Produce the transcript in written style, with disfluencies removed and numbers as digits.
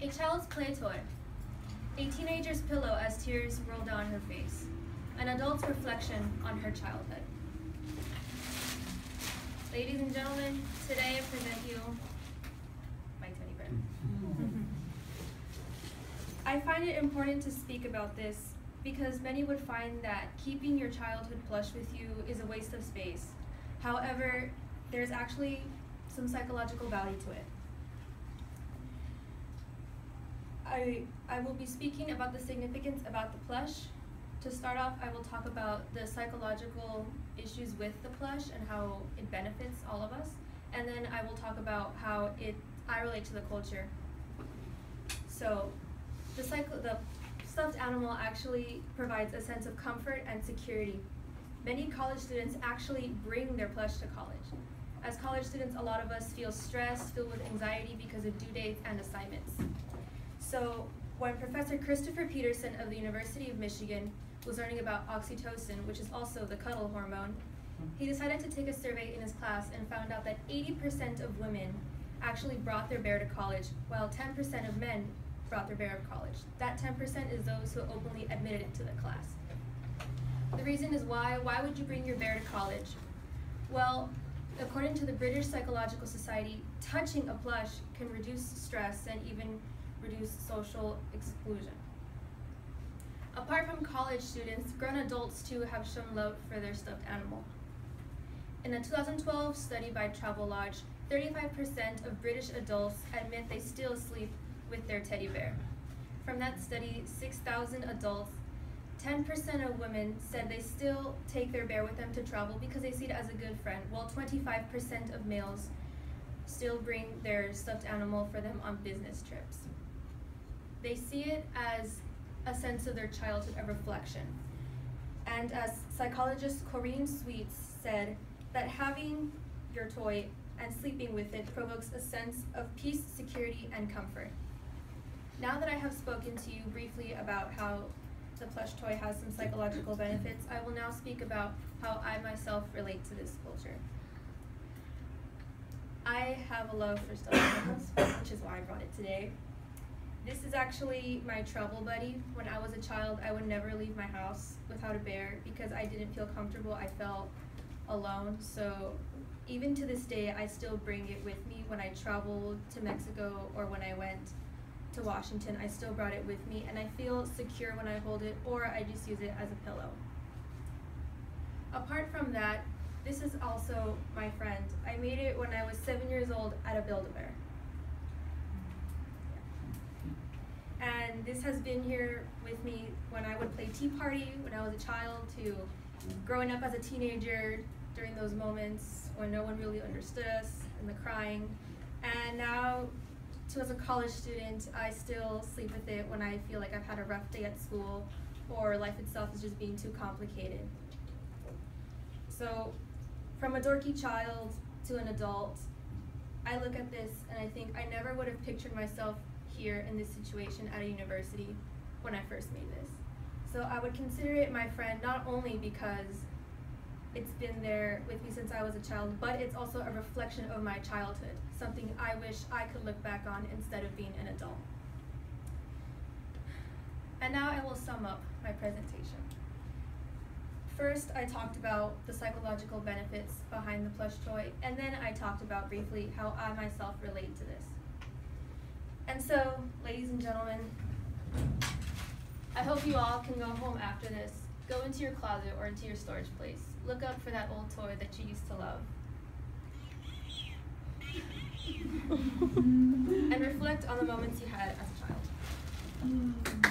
A child's play toy. A teenager's pillow as tears roll down her face. An adult's reflection on her childhood. Ladies and gentlemen, today I present you my teddy bear. I find it important to speak about this because many would find that keeping your childhood plush with you is a waste of space. However, there's actually some psychological value to it. I will be speaking about the significance about the plush. To start off, I will talk about the psychological issues with the plush and how it benefits all of us. And then I will talk about how I relate to the culture. So, the stuffed animal actually provides a sense of comfort and security. Many college students actually bring their plush to college. As college students, a lot of us feel stressed, filled with anxiety because of due dates and assignments. So when Professor Christopher Peterson of the University of Michigan was learning about oxytocin, which is also the cuddle hormone, he decided to take a survey in his class and found out that 80% of women actually brought their bear to college, while 10% of men brought their bear to college. That 10% is those who openly admitted it to the class. The reason is why would you bring your bear to college? Well, according to the British Psychological Society, touching a plush can reduce stress and even reduce social exclusion. Apart from college students, grown adults too have shown love for their stuffed animal. In a 2012 study by Travelodge, 35% of British adults admit they still sleep with their teddy bear. From that study, 6,000 adults, 10% of women said they still take their bear with them to travel because they see it as a good friend, while 25% of males still bring their stuffed animal for them on business trips. They see it as a sense of their childhood, a reflection. And as psychologist Corinne Sweets said, that having your toy and sleeping with it provokes a sense of peace, security, and comfort. Now that I have spoken to you briefly about how the plush toy has some psychological benefits, I will now speak about how I myself relate to this culture. I have a love for stuffed animals, which is why I brought it today. This is actually my travel buddy. When I was a child, I would never leave my house without a bear because I didn't feel comfortable. I felt alone. So even to this day, I still bring it with me. When I traveled to Mexico or when I went to Washington, I still brought it with me, and I feel secure when I hold it, or I just use it as a pillow. Apart from that, this is also my friend. I made it when I was 7 years old at a Build-A-Bear. And this has been here with me when I would play Tea Party when I was a child, to growing up as a teenager during those moments when no one really understood us and the crying. And now, to as a college student, I still sleep with it when I feel like I've had a rough day at school or life itself is just being too complicated. So, from a dorky child to an adult, I look at this and I think I never would have pictured myself here in this situation at a university when I first made this. So I would consider it my friend not only because it's been there with me since I was a child, but it's also a reflection of my childhood, something I wish I could look back on instead of being an adult. And now I will sum up my presentation. First, I talked about the psychological benefits behind the plush toy, and then I talked about briefly how I myself relate to this. And so, ladies and gentlemen, I hope you all can go home after this, go into your closet or into your storage place, look up for that old toy that you used to love, and reflect on the moments you had as a child.